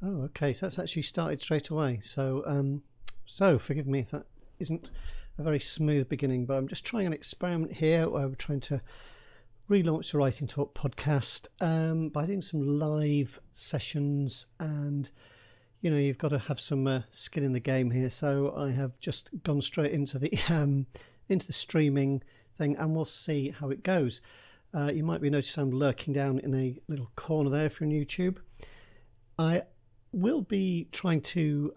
Oh, okay. So that's actually started straight away. So forgive me if that isn't a very smooth beginning, but I'm just trying an experiment here where we're trying to relaunch the Writing Talk podcast by doing some live sessions, and you've got to have some skin in the game here. So I have just gone straight into the into the streaming thing, and we'll see how it goes. You might be noticing I'm lurking down in a little corner there if you're on YouTube. I will be trying to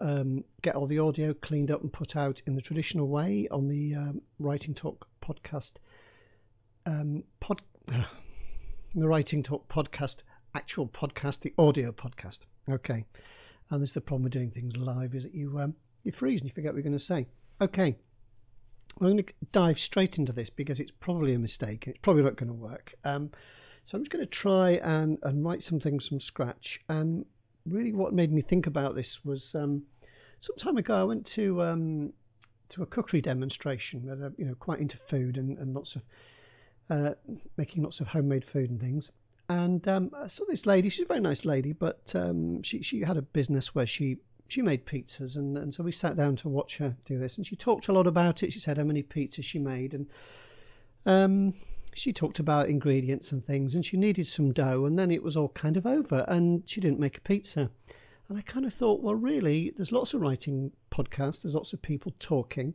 get all the audio cleaned up and put out in the traditional way on the Writing Talk podcast. The Writing Talk podcast, actual podcast, the audio podcast. Okay, and this is the problem with doing things live, is that you freeze and you forget what you're going to say. Okay, I'm going to dive straight into this because it's probably a mistake. It's probably not going to work. So I'm just going to try and write some things from scratch. And really, what made me think about this was some time ago I went to a cookery demonstration where quite into food and lots of making lots of homemade food and things. And I saw this lady. She's a very nice lady, but she had a business where she made pizzas, and so we sat down to watch her do this. And she talked a lot about it. She said how many pizzas she made, and she talked about ingredients and things, and she needed some dough, and then it was all kind of over, and she didn't make a pizza. And I kind of thought, well, really, there's lots of writing podcasts, there's lots of people talking,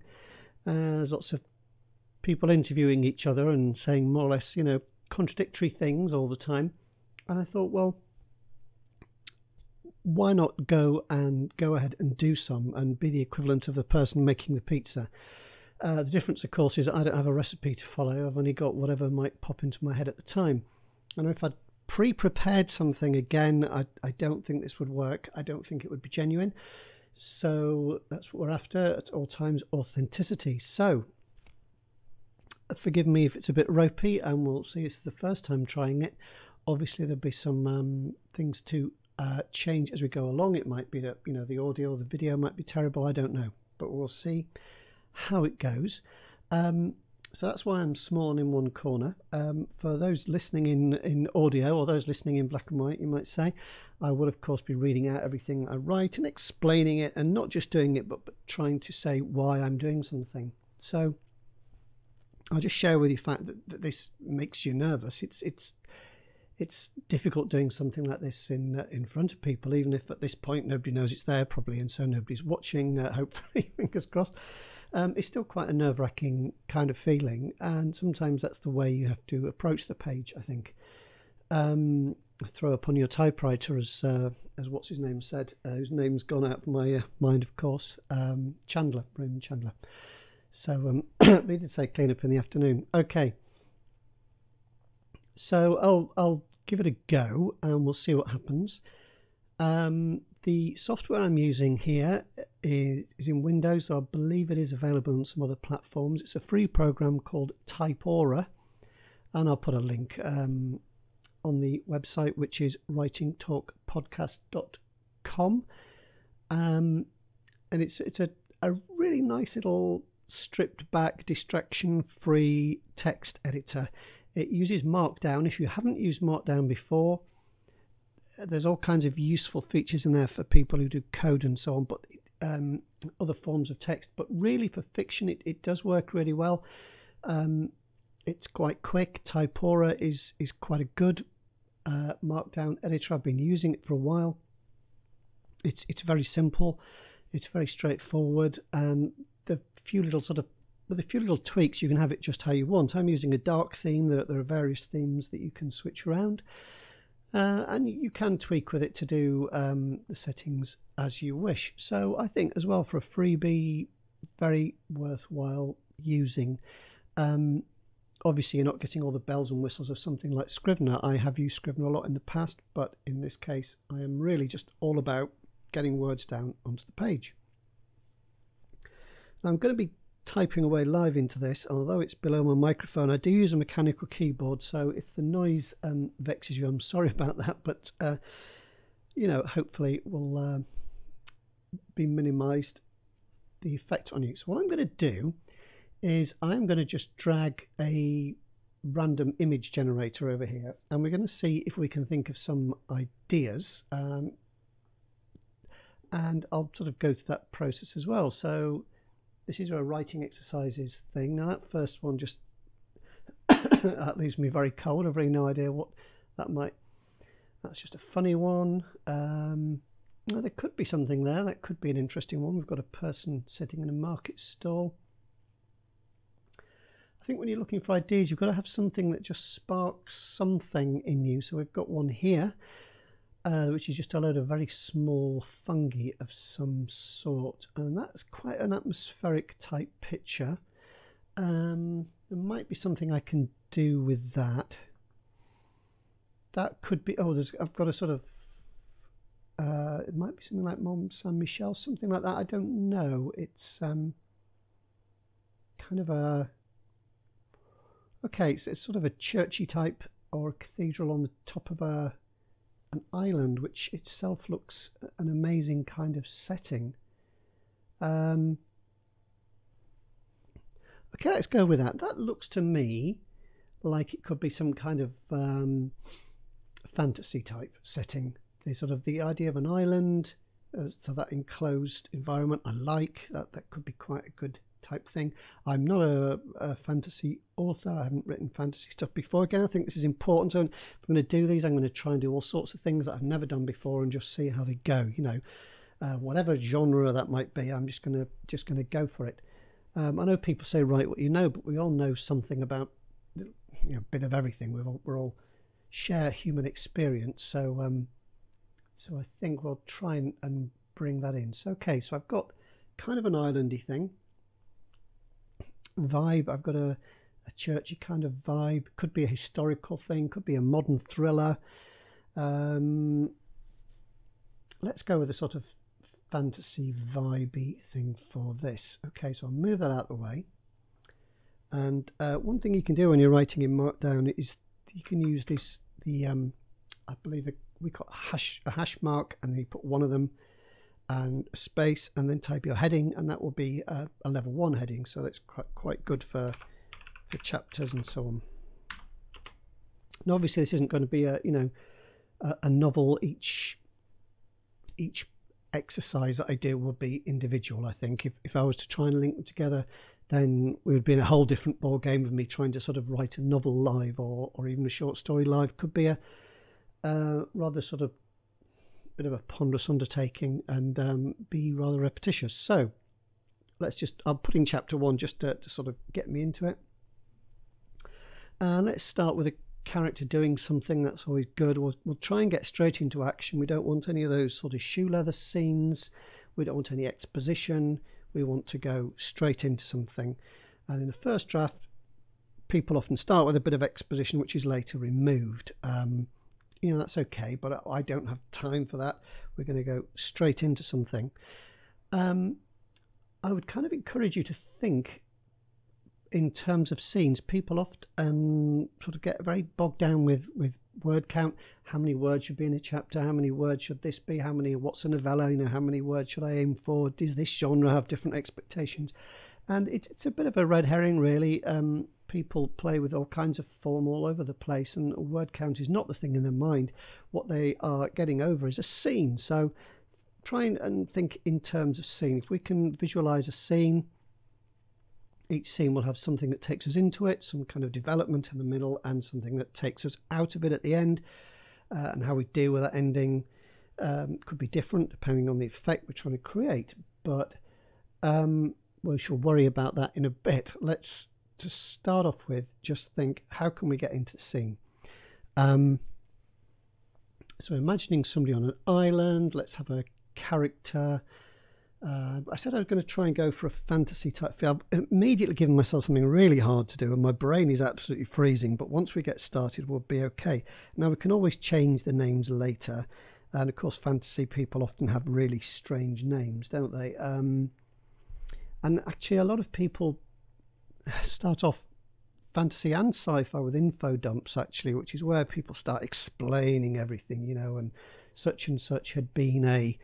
there's lots of people interviewing each other and saying more or less, contradictory things all the time. And I thought, well, why not go ahead and do some and be the equivalent of the person making the pizza? The difference, of course, is I don't have a recipe to follow. I've only got whatever might pop into my head at the time. And if I'd pre-prepared something, again, I don't think this would work. I don't think it would be genuine. So that's what we're after at all times, authenticity. So forgive me if it's a bit ropey, and we'll see. It's the first time trying it. Obviously, there'll be some things to change as we go along. It might be that the audio or the video might be terrible. I don't know, but we'll see how it goes. So that's why I'm small and in one corner. For those listening in audio, or those listening in black and white, you might say, I will of course be reading out everything I write and explaining it, and not just doing it, but trying to say why I'm doing something. So I'll just share with you the fact that this makes you nervous. It's difficult doing something like this in front of people, even if at this point nobody knows it's there probably, and so nobody's watching, hopefully, fingers crossed. It's still quite a nerve-wracking kind of feeling, and sometimes that's the way you have to approach the page, I think. Throw upon your typewriter, as what's his name said, whose name's gone out of my mind, of course, Raymond Chandler. So they did say clean up in the afternoon. Okay. So I'll give it a go, and we'll see what happens. The software I'm using here is in Windows, so I believe it is available on some other platforms. It's a free program called Typora, and I'll put a link on the website, which is writingtalkpodcast.com. And it's a really nice little stripped back, distraction-free text editor. It uses Markdown. If you haven't used Markdown before, there's all kinds of useful features in there for people who do code and so on, but other forms of text. But really, for fiction, it does work really well. It's quite quick. Typora is quite a good Markdown editor. I've been using it for a while. It's very simple. It's very straightforward, and with a few little tweaks, you can have it just how you want. I'm using a dark theme. There are various themes that you can switch around. And you can tweak with it to do the settings as you wish. So I think as well, for a freebie, very worthwhile using. Obviously, you're not getting all the bells and whistles of something like Scrivener. I have used Scrivener a lot in the past, but in this case, I am really just all about getting words down onto the page. Now, I'm going to be typing away live into this, although it's below my microphone. I do use a mechanical keyboard, so if the noise vexes you, I'm sorry about that, but hopefully it will be minimized, the effect on you. So what I'm going to do is I'm going to just drag a random image generator over here, and we're going to see if we can think of some ideas and I'll sort of go through that process as well. So this is a writing exercises thing. Now that first one just that leaves me very cold. I've really no idea what that might. That's just a funny one. Well, there could be something there. That could be an interesting one. We've got a person sitting in a market stall. I think when you're looking for ideas, you've got to have something that just sparks something in you. So we've got one here, which is just a load of very small fungi of some sort. And that's quite an atmospheric type picture. There might be something I can do with that. That could be, I've got a sort of, it might be something like Mont Saint Michel, something like that. I don't know. It's kind of a, okay, so it's sort of a churchy type or a cathedral on the top of an island, which itself looks an amazing kind of setting. Okay, let's go with that. That looks to me like it could be some kind of fantasy type setting. The idea of an island, so that enclosed environment, I like that. That could be quite a good type thing. I'm not a fantasy author. I haven't written fantasy stuff before. Again, I think this is important. So if I'm going to do these, I'm going to try and do all sorts of things that I've never done before and just see how they go. Whatever genre that might be, I'm just going to go for it. I know people say write what you know, but we all know something about a bit of everything. We're all share human experience. So I think we'll try and bring that in. So I've got kind of an islandy thing. Vibe, I've got a churchy kind of vibe. Could be a historical thing, could be a modern thriller. Let's go with a sort of fantasy vibey thing for this. Okay, so I'll move that out of the way. And one thing you can do when you're writing in Markdown is you can use I believe we got a hash mark, and you put one of them and a space, and then type your heading, and that will be a level 1 heading. So that's quite good for chapters and so on. Now, obviously, this isn't going to be a novel. Each exercise that I do will be individual. I think if I was to try and link them together, then we would be in a whole different ball game of me trying to sort of write a novel live or even a short story live. Could be a rather sort of bit of a ponderous undertaking and be rather repetitious. So I'll put in chapter 1 just to sort of get me into it. Let's start with a character doing something. That's always good. We'll try and get straight into action. We don't want any of those sort of shoe leather scenes. We don't want any exposition. We want to go straight into something. And in the first draft, people often start with a bit of exposition, which is later removed. That's okay, but I don't have time for that. We're going to go straight into something. I would kind of encourage you to think in terms of scenes. People often sort of get very bogged down with word count. How many words should be in a chapter? How many words should this be? What's a novella? How many words should I aim for? Does this genre have different expectations? And it's a bit of a red herring, really. People play with all kinds of form all over the place, and word count is not the thing in their mind. What they are getting over is a scene. So try and think in terms of scene. If we can visualize a scene, each scene will have something that takes us into it, some kind of development in the middle, and something that takes us out of it at the end. And how we deal with that ending could be different depending on the effect we're trying to create. But we shall worry about that in a bit. Let's to start off with just think, how can we get into the scene? So imagining somebody on an island. Let's have a character. I said I was going to try and go for a fantasy type feel. I've immediately given myself something really hard to do, and my brain is absolutely freezing. But once we get started, we'll be okay. Now, we can always change the names later. And of course, fantasy people often have really strange names, don't they? And actually, a lot of people start off fantasy and sci-fi with info dumps, actually, which is where people start explaining everything, and such had been a,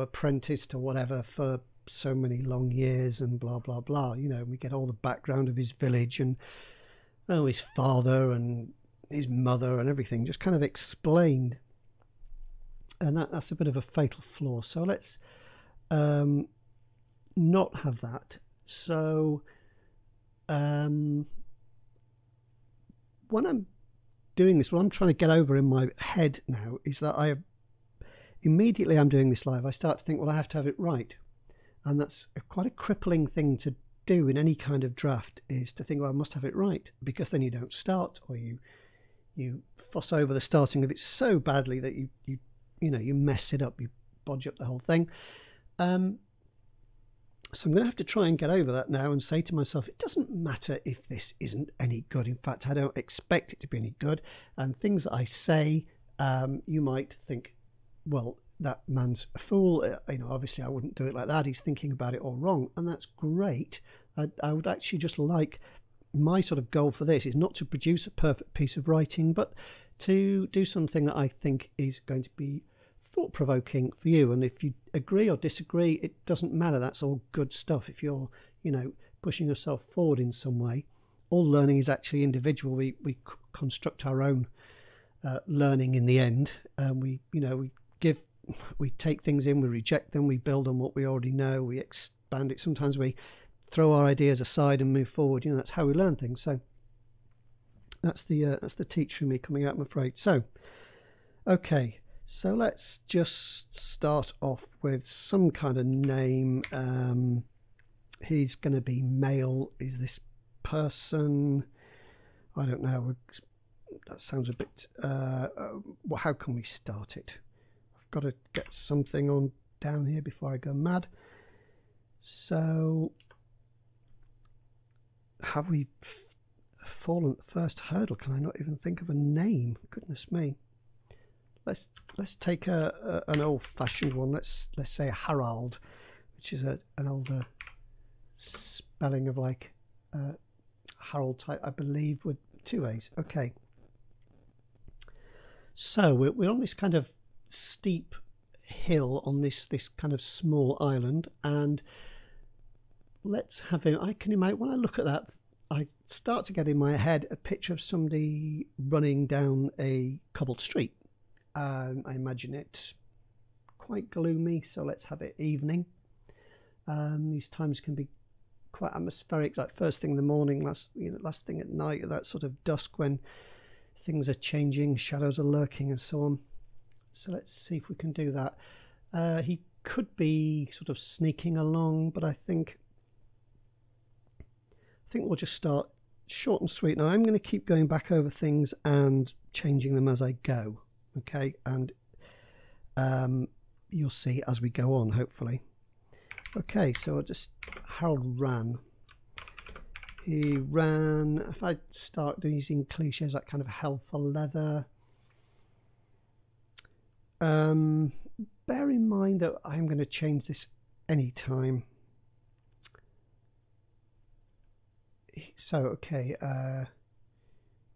apprentice to whatever for so many long years and blah, blah, blah. We get all the background of his village and his father and his mother and everything just kind of explained. And that's a bit of a fatal flaw. So let's not have that. So when I'm doing this, what I'm trying to get over in my head now is that immediately I'm doing this live, I start to think, well, I have to have it right. And that's quite a crippling thing to do in any kind of draft, is to think, well, I must have it right, because then you don't start, or you fuss over the starting of it so badly that you mess it up, you bodge up the whole thing. So I'm going to have to try and get over that now and say to myself, it doesn't matter if this isn't any good. In fact, I don't expect it to be any good. And things that I say, you might think, well, that man's a fool. Obviously I wouldn't do it like that. He's thinking about it all wrong, and that's great. I would actually just like, my sort of goal for this is not to produce a perfect piece of writing, but to do something that I think is going to be thought-provoking for you. And if you agree or disagree, it doesn't matter. That's all good stuff. If you're, pushing yourself forward in some way, all learning is actually individual. We construct our own learning in the end. We take things in, we reject them, we build on what we already know, we expand it. Sometimes we throw our ideas aside and move forward. That's how we learn things. So that's the teacher in me coming out, I'm afraid. So, okay, so let's just start off with some kind of name. He's going to be male. Is this person? I don't know. That sounds a bit. Well, how can we start it? Got to get something on down here before I go mad. So, have we fallen at the first hurdle? Can I not even think of a name? Goodness me. Let's take an old-fashioned one. Let's say Harald, which is an older spelling of like Harold type, I believe, with 2 A's. Okay. So we're on this kind of steep hill on this kind of small island, and let's have him. I can imagine, when I look at that, I start to get in my head a picture of somebody running down a cobbled street. I imagine it quite gloomy, so let's have it evening. These times can be quite atmospheric, like first thing in the morning, last thing at night, that sort of dusk when things are changing, shadows are lurking, and so on. So let's see if we can do that. He could be sort of sneaking along, but I think we'll just start short and sweet. Now I'm going to keep going back over things and changing them as I go. Okay, and you'll see as we go on, hopefully. Okay, so Harold ran. He ran. If I start using cliches like kind of hell for leather. Bear in mind that I'm going to change this anytime. So, okay,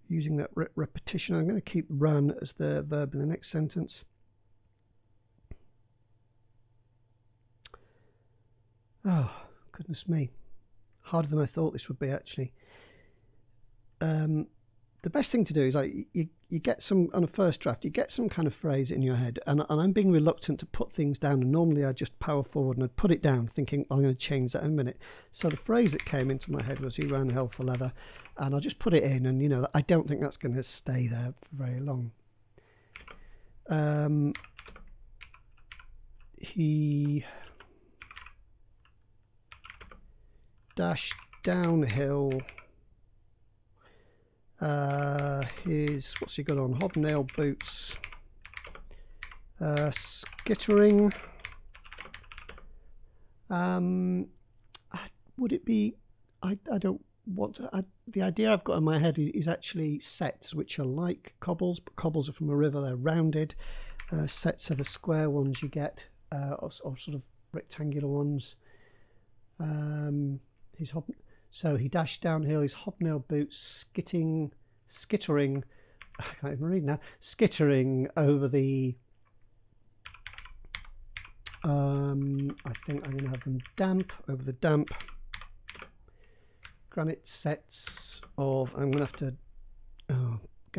using that repetition, I'm going to keep ran as the verb in the next sentence. Oh, goodness me. Harder than I thought this would be, actually. The best thing to do is you get some, on a first draft, you get some kind of phrase in your head, and I'm being reluctant to put things down, and normally I just power forward and I'd put it down thinking I'm going to change that in a minute. So the phrase that came into my head was he ran hell for leather, and I'll just put it in, and I don't think that's going to stay there for very long. He dashed downhill. What's he got on? Hobnail boots. Skittering. Would it be? I don't want to. The idea I've got in my head is actually sets, which are like cobbles, but cobbles are from a river. They're rounded. Sets are the square ones you get, or sort of rectangular ones. So he dashed downhill, his hobnail boots, skittering, I can't even read now, skittering over the, I think I'm going to have them damp, over the damp granite sets of, I'm going to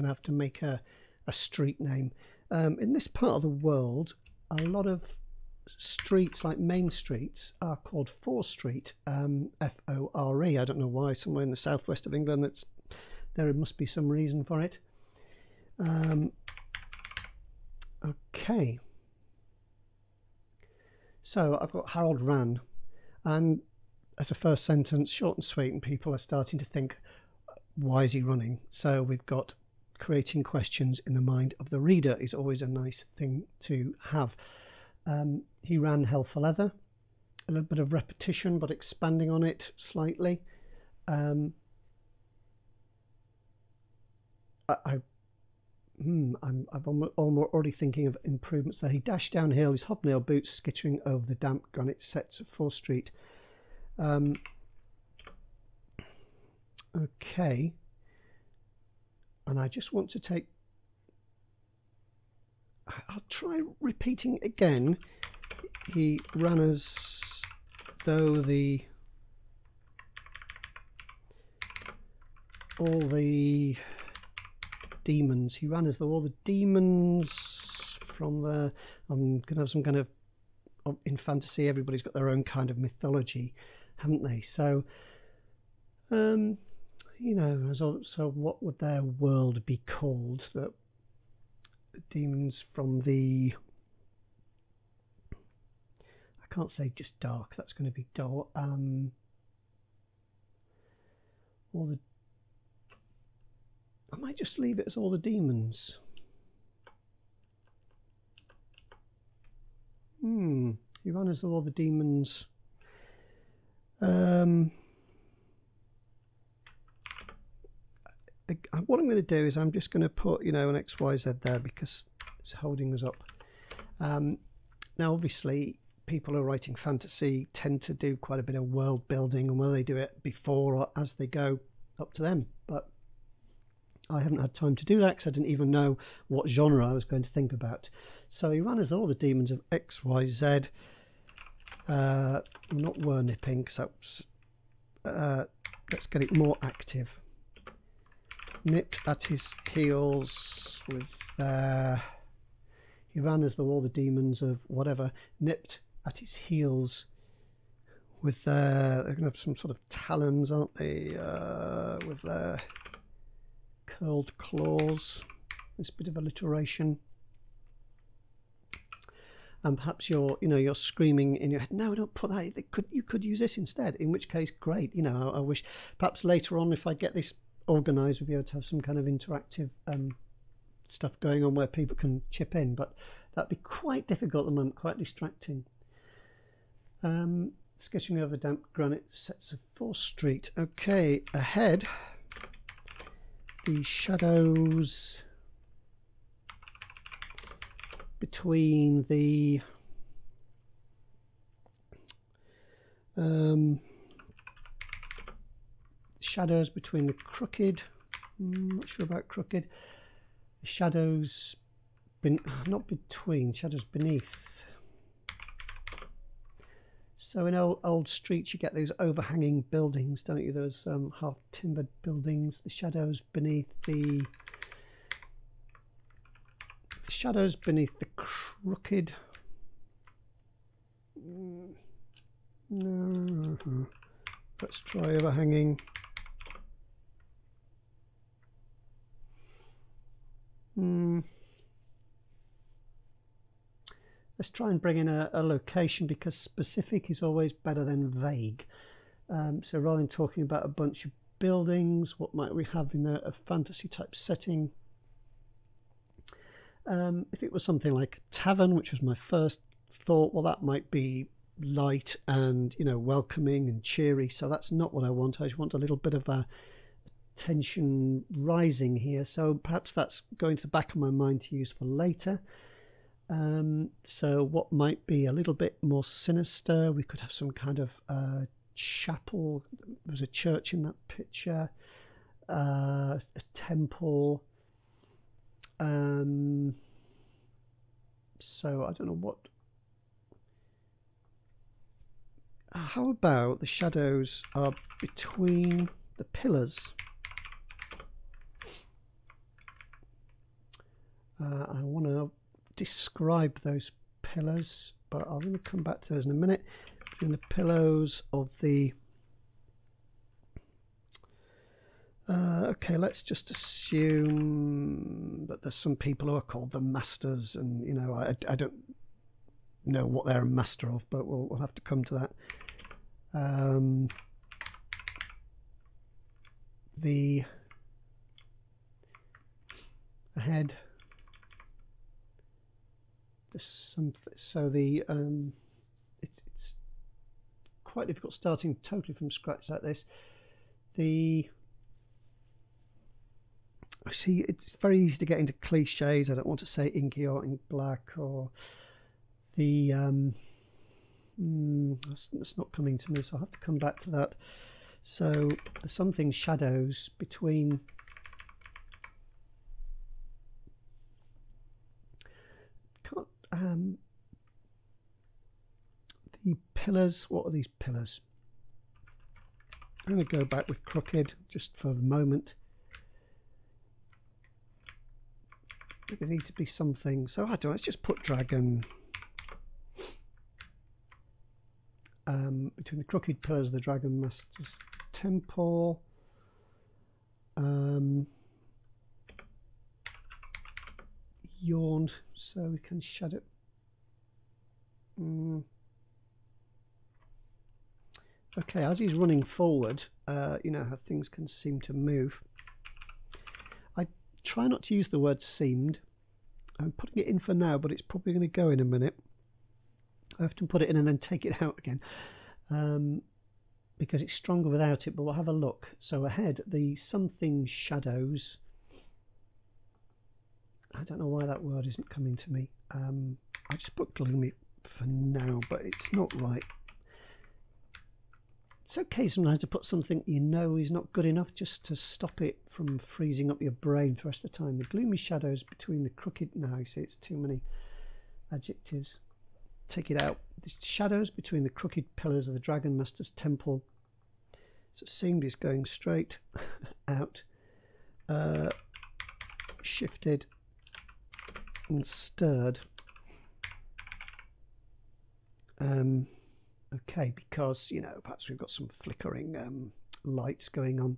have to make a street name. In this part of the world, a lot of streets, like main streets, are called Fore Street, F-O-R-E. I don't know why. Somewhere in the southwest of England, there must be some reason for it. Okay. So I've got Harold ran, and as a first sentence, short and sweet, and people are starting to think, why is he running? So we've got creating questions in the mind of the reader is always a nice thing to have. He ran hell for leather. A little bit of repetition, but expanding on it slightly. I'm already thinking of improvements there. He dashed downhill, his hobnail boots skittering over the damp granite steps of Fore Street. Okay. And I just want to take... I'll try repeating again. He ran as though all the demons. He ran as though all the demons from the... I'm going to have some kind of... In fantasy, everybody's got their own kind of mythology, haven't they? So, you know, so what would their world be called? The demons from the... I can't say just dark, that's going to be dull. All the... I might just leave it as all the demons. He ran as all the demons. What I'm going to do is I'm just going to put, you know, an XYZ there because it's holding us up. Now, obviously, people who are writing fantasy tend to do quite a bit of world building, and whether they do it before or as they go, up to them. But I haven't had time to do that because I didn't even know what genre I was going to think about. So he ran as all the demons of XYZ. I'm not were-nipping, so let's get it more active. Nipped at his heels with he ran as though all the demons of whatever nipped at his heels with they're going to have some sort of talons, aren't they, with their curled claws. This bit of alliteration. And perhaps you're screaming in your head, no, don't put that. You could use this instead. In which case, great. You know, I wish perhaps later on, if I get this organised, we'll be able to have some kind of interactive stuff going on where people can chip in. But that'd be quite difficult at the moment, quite distracting. Sketching over damp granite sets of Fore Street. Okay, ahead, the shadows between the shadows between the crooked. Not sure about crooked. The shadows, not between, shadows beneath. So in old streets you get those overhanging buildings, don't you? Those half timbered buildings. The shadows beneath the crooked. Let's try overhanging. Let's try and bring in a location, because specific is always better than vague. So rather than talking about a bunch of buildings, what might we have in a fantasy type setting? If it was something like a tavern, which was my first thought, well, that might be light and, you know, welcoming and cheery. So that's not what I want. I just want a little bit of a tension rising here. So perhaps that's going to the back of my mind to use for later. So what might be a little bit more sinister? We could have some kind of chapel. There's a church in that picture. A temple. So I don't know what. How about the shadows are between the pillars? I want to describe those pillars. but I'm going to come back to those in a minute. Between the pillows of the okay, let's just assume that there's some people who are called the masters, and you know, I don't know what they're a master of, but we'll have to come to that. The head, so the it's quite difficult starting totally from scratch like this. I see it's very easy to get into cliches. I don't want to say inky or ink black or the that's not coming to me, so I'll have to come back to that. So there's something shadows between the pillars. What are these pillars? I'm going to go back with crooked just for the moment. There needs to be something. So I don't know, let's just put dragon between the crooked pillars of the Dragon Master's Temple. Yawned, so we can shadow. Okay, as he's running forward, you know how things can seem to move. I try not to use the word seemed. I'm putting it in for now, but it's probably going to go in a minute. I often put it in and then take it out again because it's stronger without it, but we'll have a look. So ahead, the something shadows. I don't know why that word isn't coming to me. I just put gloomy for now, but it's not right. It's okay sometimes to put something you know is not good enough just to stop it from freezing up your brain for the rest of the time. The gloomy shadows between the crooked... No, I see it's too many adjectives. Take it out. The shadows between the crooked pillars of the Dragon Master's Temple. So it seemed is going straight out. Shifted and stirred. Okay, because, you know, perhaps we've got some flickering lights going on.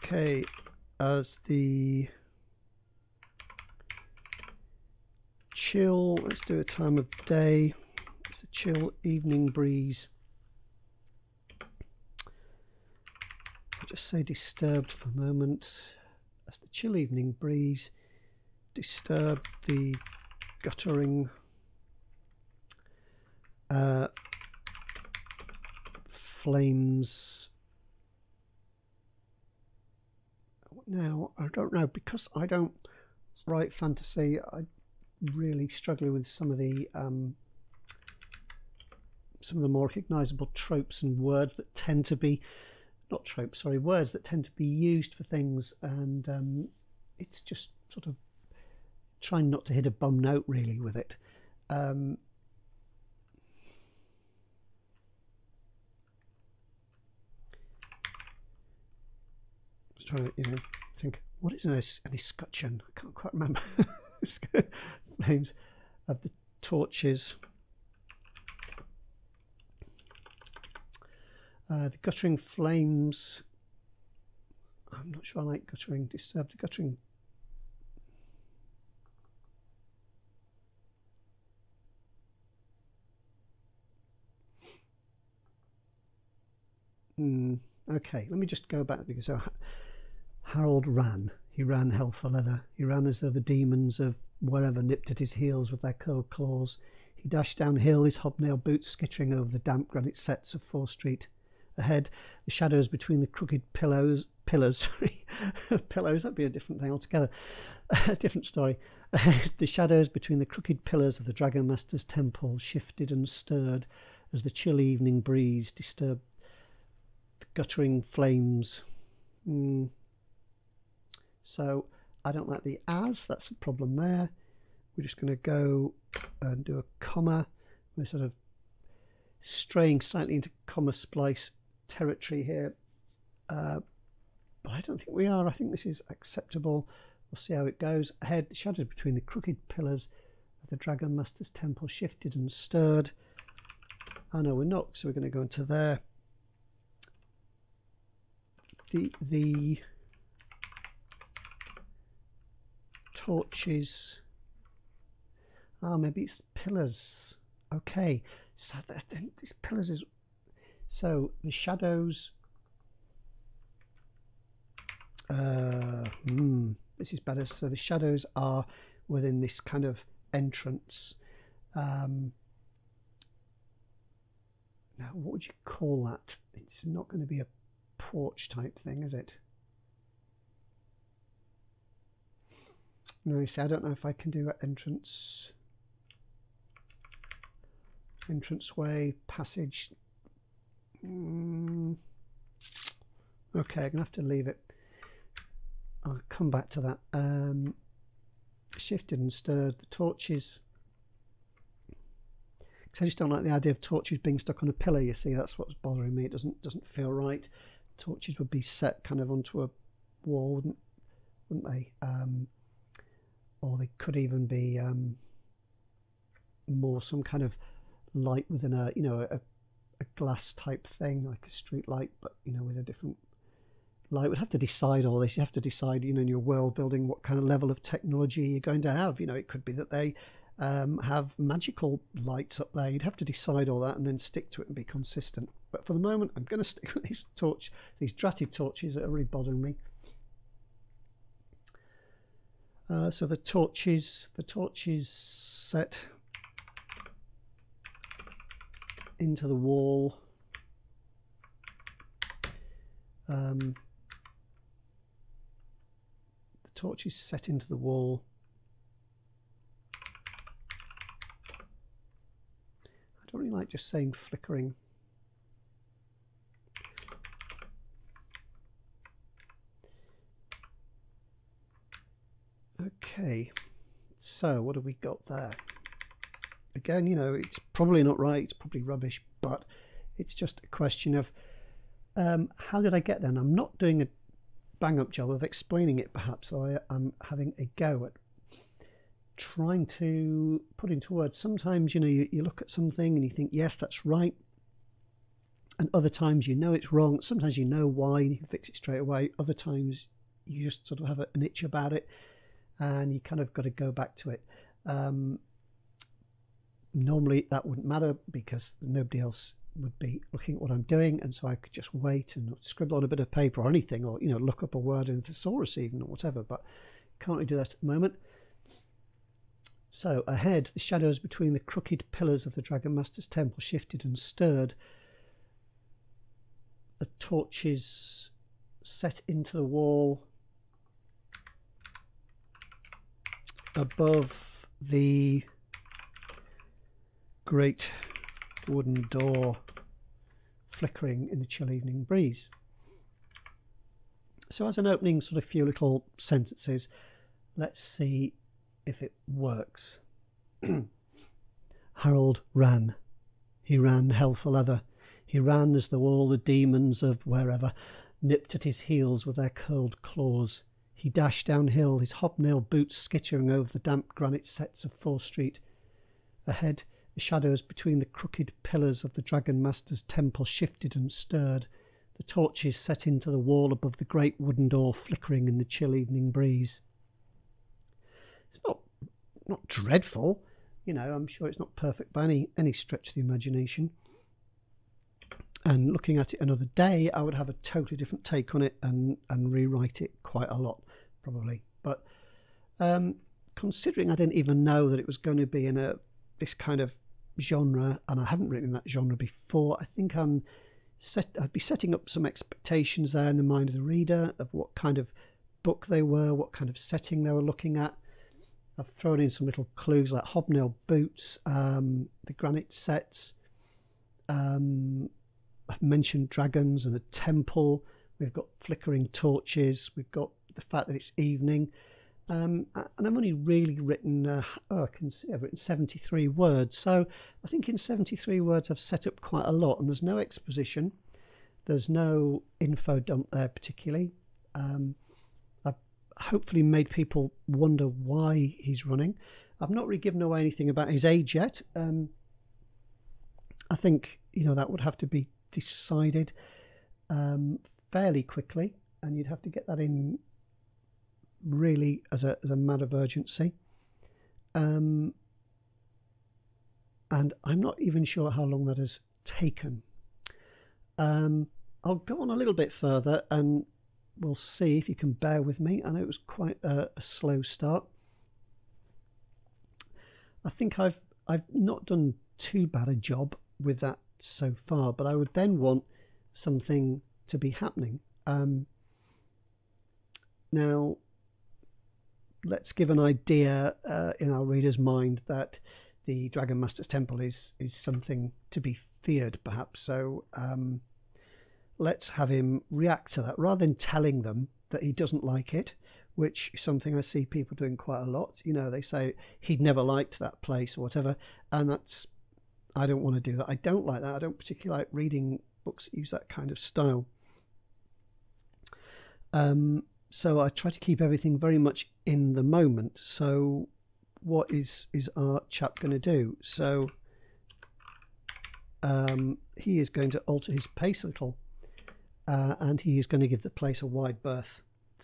Okay, as the chill, let's do a time of day. It's a chill evening breeze. I'll just say disturbed for a moment. As the chill evening breeze disturbed the guttering flames. Now, I don't know, because I don't write fantasy, I'm really struggling with some of the more recognisable tropes and words that tend to be, not tropes, sorry, words that tend to be used for things, and it's just sort of trying not to hit a bum note really with it. Just trying to, you know, think, what is an escutcheon? I can't quite remember. Flames of the torches. The guttering flames. I'm not sure I like guttering. Disturbed the guttering. Okay, let me just go back, because Harold ran. He ran hell for leather. He ran as though the demons of wherever nipped at his heels with their curled claws. He dashed downhill, his hobnail boots skittering over the damp granite steps of 4th Street. Ahead, the shadows between the crooked pillars, pillows, that'd be a different thing altogether. A different story. The shadows between the crooked pillars of the Dragon Master's Temple shifted and stirred as the chill evening breeze disturbed the guttering flames. So I don't like the as, that's a problem there. We're just going to go and do a comma. We're sort of straying slightly into comma splice territory here, but I don't think we are. I think this is acceptable. We'll see how it goes. Ahead, the shadows between the crooked pillars of the Dragon Master's temple shifted and stirred. Oh no, we're not, so we're going to go into there. The torches. Oh, maybe it's pillars. Okay, so these pillars is. So the shadows. This is better. So the shadows are within this kind of entrance. Now, what would you call that? It's not going to be a porch type thing, is it? No, see, I don't know if I can do an entranceway, passage. Okay, I'm going to have to leave it. I'll come back to that. Shifted and stirred the torches. I just don't like the idea of torches being stuck on a pillar. You see, that's what's bothering me. It doesn't feel right. Torches would be set kind of onto a wall, wouldn't they? Or they could even be more some kind of light within a glass type thing, like a street light, but with a different light. We'd have to decide all this. You have to decide, in your world building, what kind of level of technology you're going to have. It could be that they have magical lights up there. You'd have to decide all that and then stick to it and be consistent. But for the moment, I'm going to stick with these dratted torches that are really bothering me. So the torches set into the wall. The torches set into the wall. I don't really like just saying flickering. Okay, so what have we got there? Again, it's probably not right, it's probably rubbish, but it's just a question of how did I get there? And I'm not doing a bang-up job of explaining it, perhaps, so I'm having a go at trying to put into words. Sometimes, you look at something and you think, yes, that's right, and other times it's wrong. Sometimes you know why and you can fix it straight away. Other times you just sort of have an itch about it and you kind of got to go back to it. Normally that wouldn't matter because nobody else would be looking at what I'm doing, and so I could just wait and scribble on a bit of paper or anything, or look up a word in the thesaurus even, or whatever, but can't really do that at the moment. So ahead, the shadows between the crooked pillars of the Dragon Master's temple shifted and stirred. The torches set into the wall above the great wooden door, flickering in the chill evening breeze. So as an opening sort of few little sentences, let's see if it works. Harold ran. He ran hell for leather. He ran as though all the demons of wherever nipped at his heels with their curled claws. He dashed downhill, his hobnail boots skittering over the damp granite sets of 4th Street. Ahead, the shadows between the crooked pillars of the Dragon Master's temple shifted and stirred, the torches set into the wall above the great wooden door flickering in the chill evening breeze. It's not dreadful, I'm sure it's not perfect by any stretch of the imagination. And looking at it another day, I would have a totally different take on it and rewrite it quite a lot, probably. But considering I didn't even know that it was going to be in this kind of genre, and I haven't written in that genre before, I think I'd be setting up some expectations there in the mind of the reader of what kind of book they were, what kind of setting they were looking at. I've thrown in some little clues like hobnail boots, the granite sets. I've mentioned dragons and a temple. We've got flickering torches. We've got the fact that it's evening. And I've only really written, I can see I've written 73 words. So I think in 73 words I've set up quite a lot. And there's no exposition. There's no info dump there particularly. I hopefully made people wonder why he's running. I've not really given away anything about his age yet. I think that would have to be decided fairly quickly, and you'd have to get that in really as a matter of urgency. And I'm not even sure how long that has taken. I'll go on a little bit further, and we'll see if you can bear with me. I know it was quite a slow start. I think I've not done too bad a job with that so far, but I would then want something to be happening. Now, let's give an idea in our reader's mind that the Dragon Master's Temple is something to be feared, perhaps. So let's have him react to that rather than telling them that he doesn't like it, which is something I see people doing quite a lot. They say he'd never liked that place or whatever, and I don't want to do that. I don't like that. I don't particularly like reading books that use that kind of style. So I try to keep everything very much in the moment. So what is our chap going to do? So he is going to alter his pace a little, and he is going to give the place a wide berth.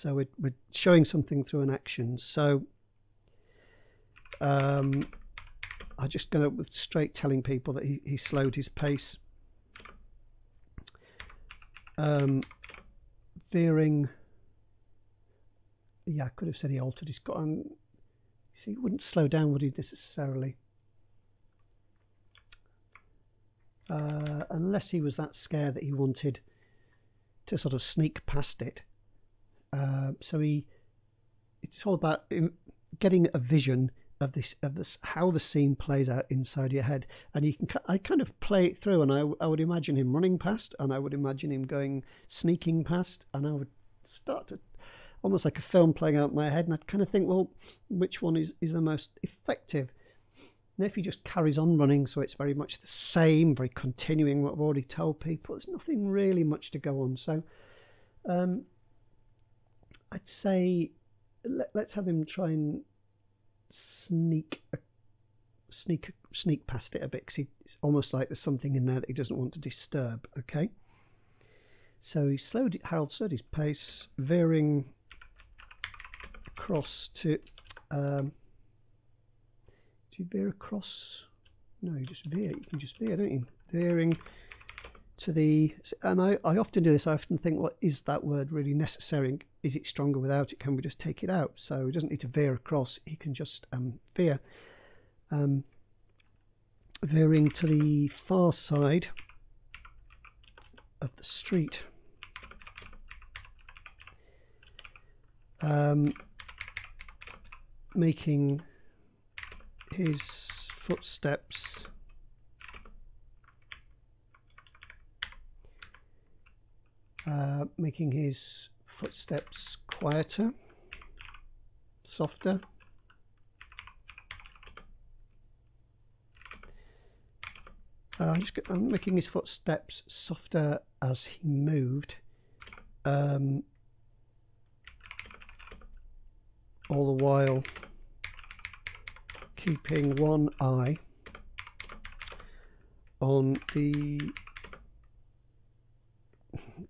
So we're showing something through an action. So I'm just going to with straight telling people that he slowed his pace. Veering. Yeah, I could have said he altered his. See, he wouldn't slow down, would he, necessarily? Unless he was that scared that he wanted to sort of sneak past it. So it's all about getting a vision of this how the scene plays out inside your head, and I kind of play it through, and I would imagine him running past, and I would imagine him sneaking past, and I would start to almost like a film playing out in my head, and I'd kind of think, well, which one is the most effective? And if he just carries on running, so it's very much the same, very continuing what I've already told people, there's nothing really much to go on. So I'd say let's have him try and sneak past it a bit, because it's almost like there's something in there that he doesn't want to disturb. Okay, so Harold slowed his pace, veering across to. Do you veer across? No, you just veer. You can just veer, don't you? Veering to the. And I often do this. I often think, well, is that word really necessary? Is it stronger without it? Can we just take it out? So he doesn't need to veer across. He can just veer. Veering to the far side of the street. Making his footsteps quieter, softer. I'm making his footsteps softer as he moved, all the while keeping one eye on the.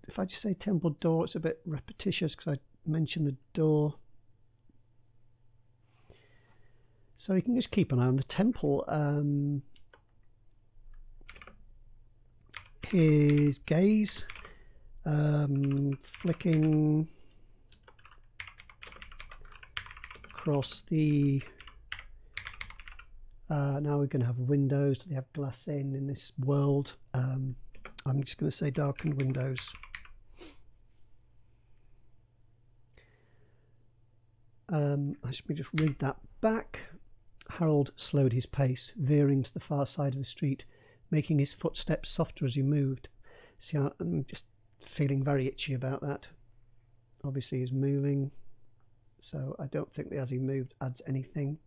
If I just say temple door, it's a bit repetitious because I mentioned the door. So you can just keep an eye on the temple. His gaze, flicking across the. Now we're going to have windows. Do they have glass in this world? I'm just going to say darkened windows. Let me just read that back. Harold slowed his pace, veering to the far side of the street, making his footsteps softer as he moved. See, I'm just feeling very itchy about that. Obviously he's moving, so I don't think that as he moved adds anything.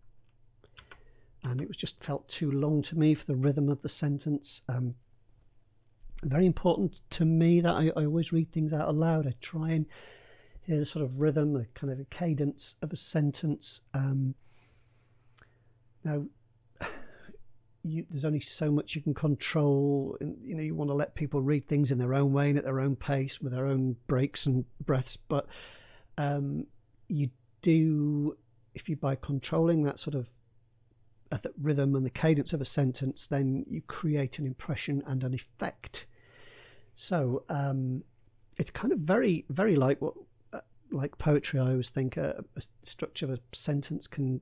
And it was just felt too long to me for the rhythm of the sentence. Very important to me that I always read things out aloud. I try and hear the sort of rhythm, the kind of a cadence of a sentence. Now, there's only so much you can control. And, you want to let people read things in their own way and at their own pace with their own breaks and breaths. But you do, if you by controlling that sort of that rhythm and the cadence of a sentence, then you create an impression and an effect. So it's kind of very, very like poetry. I always think a structure of a sentence can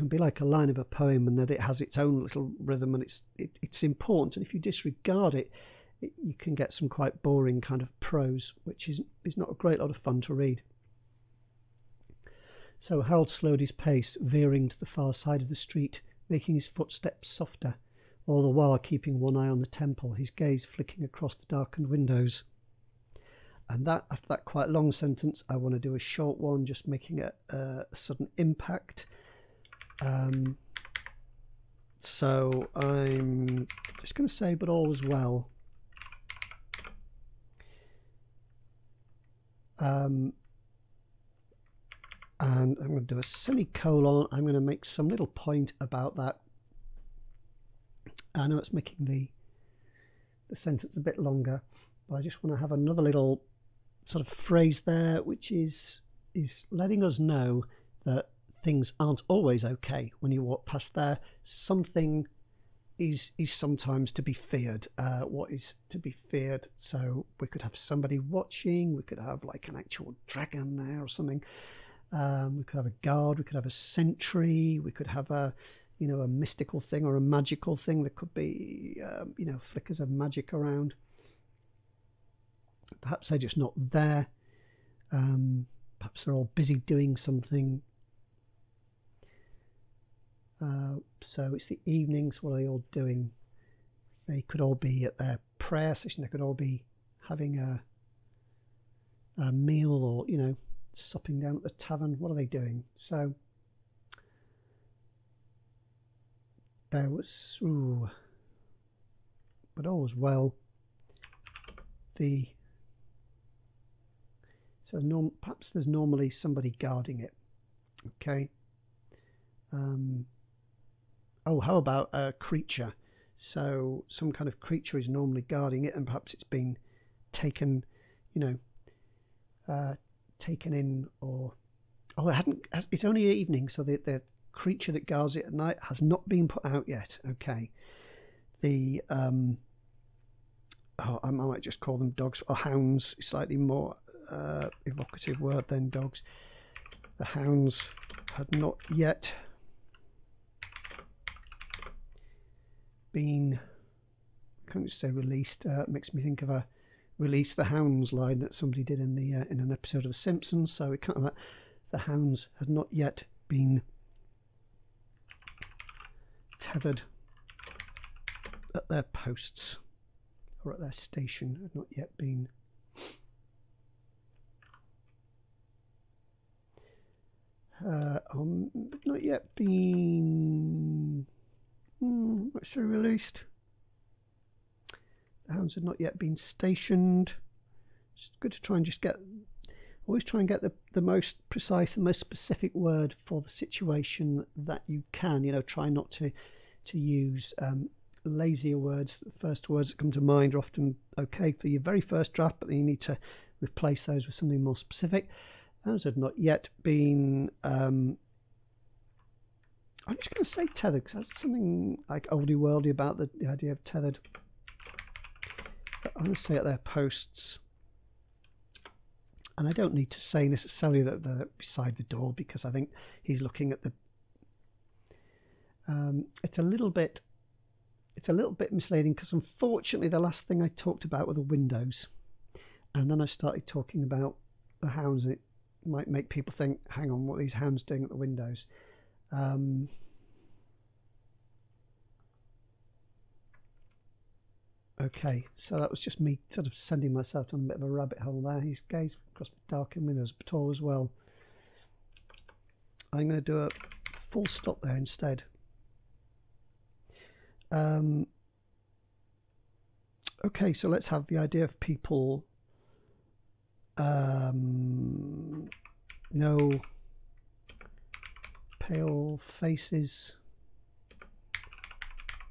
be like a line of a poem, and that it has its own little rhythm, and it's important. And if you disregard it, you can get some quite boring kind of prose, which is not a great lot of fun to read. So Harold slowed his pace, veering to the far side of the street, making his footsteps softer, all the while keeping one eye on the temple, his gaze flicking across the darkened windows. And that, after that quite long sentence, I want to do a short one, just making a sudden impact. So I'm just going to say, but all was well. And I'm going to do a semicolon. I'm going to make some little point about that. I know it's making the sentence a bit longer, but I just want to have another little sort of phrase there, which is letting us know that things aren't always okay when you walk past there. Something is sometimes to be feared. What is to be feared? So we could have somebody watching. We could have like an actual dragon there or something. We could have a guard. We could have a sentry. We could have a mystical thing or a magical thing. There could be flickers of magic around. Perhaps they're just not there. Perhaps they're all busy doing something. So it's the evenings. What are they all doing? They could all be at their prayer session. They could all be having a meal, or supping down at the tavern. What are they doing? So there was, but all was well. Perhaps there's normally somebody guarding it. Okay. How about a creature? So some kind of creature is normally guarding it, and perhaps it's been taken, taken in, or it hadn't. It's only evening, so the creature that guards it at night has not been put out yet. Okay. I might just call them dogs or hounds. Slightly more evocative word than dogs. The hounds had not yet been, I can't just say released. Makes me think of a release the hounds line that somebody did in an episode of The Simpsons. So it kind of the hounds had not yet been tethered at their posts or at their station. Had not yet been. Not yet been. Let's say released. The hounds had not yet been stationed. It's good to try and always try and get the most precise and most specific word for the situation that you can. Try not to use lazier words. The first words that come to mind are often okay for your very first draft, but then you need to replace those with something more specific. Those have not yet been. I'm just going to say tethered, because that's something like oldie worldy about the idea of tethered. But I'm going to say at their posts, and I don't need to say necessarily that they're beside the door, because I think he's looking at the. It's a little bit misleading, because unfortunately the last thing I talked about were the windows, and then I started talking about the hounds. It might make people think, hang on, what are these hounds doing at the windows? Okay, so that was just me sort of sending myself on a bit of a rabbit hole there. His gaze across the darkened windows, but all as well. I'm going to do a full stop there instead. Okay, so let's have the idea of people No pale faces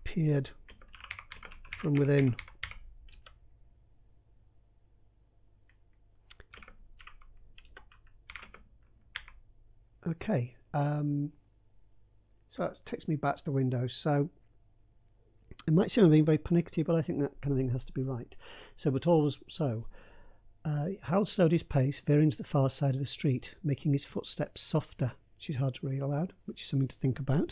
peered from within. Okay, so that takes me back to the window. So it might seem I'm being very pernickety, but I think that kind of thing has to be right. So, but always so. Hal slowed his pace, veering to the far side of the street, making his footsteps softer, which is hard to read aloud, which is something to think about.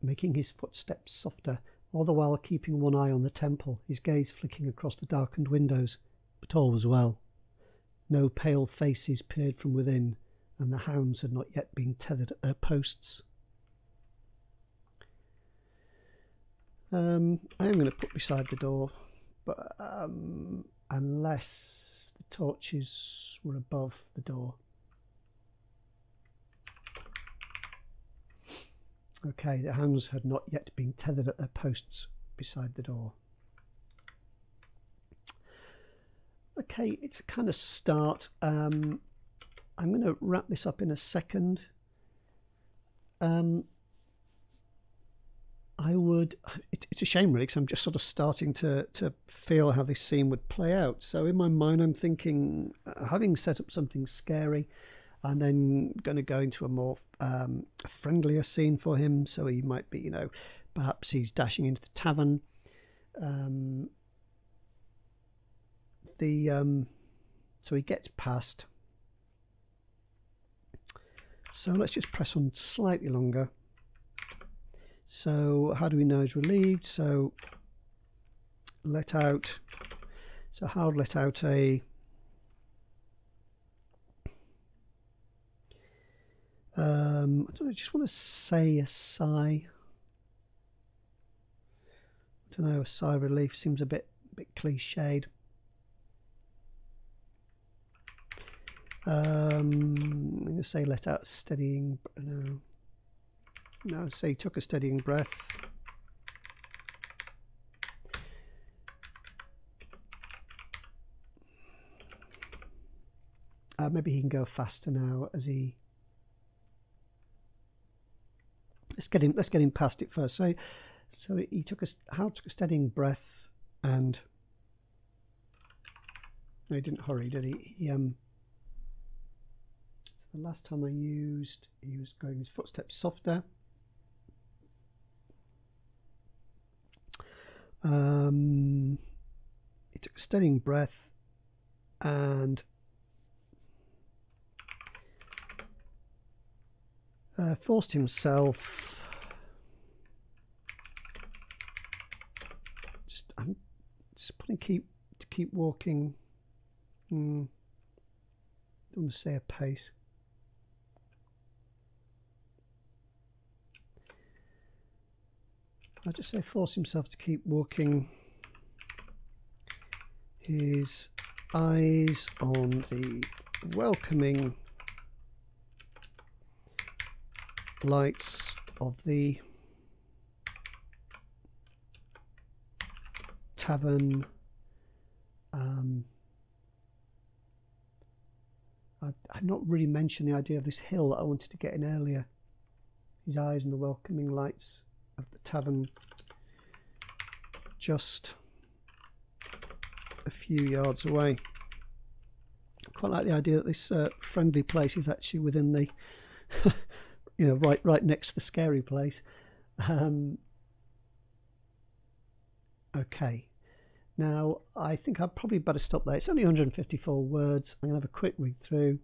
Making his footsteps softer, all the while keeping one eye on the temple, his gaze flicking across the darkened windows. But all was well. No pale faces peered from within, and the hounds had not yet been tethered at their posts. I am going to put beside the door, but unless the torches were above the door. Okay, the hounds had not yet been tethered at their posts beside the door. Okay, it's a kind of start. I'm going to wrap this up in a second. It's a shame really, because I'm just sort of starting to feel how this scene would play out. So in my mind I'm thinking, having set up something scary, I'm then going to go into a more friendlier scene for him. So he might be, perhaps he's dashing into the tavern. So he gets past. So let's just press on slightly longer. So how do we know he's relieved? So let out. So Hal let out a I don't know, I just want to say a sigh. I don't know, a sigh of relief seems a bit cliched. I'm going to say let out steadying. No, say he took a steadying breath. Maybe he can go faster now as he. Let's get him past it first. So he took Hal took a steadying breath, and no, he didn't hurry, did he? The last time he was going his footsteps softer. He took a steadying breath and forced himself. I'm just putting keep walking. Don't want to say a pace. I'll just say force himself to keep walking, his eyes on the welcoming lights of the tavern. I've not really mentioned the idea of this hill that I wanted to get in earlier. His eyes on the welcoming lights of the tavern, just a few yards away. I quite like the idea that this friendly place is actually within the, right next to the scary place. Okay, now I think I'd probably better stop there. It's only 154 words. I'm going to have a quick read through.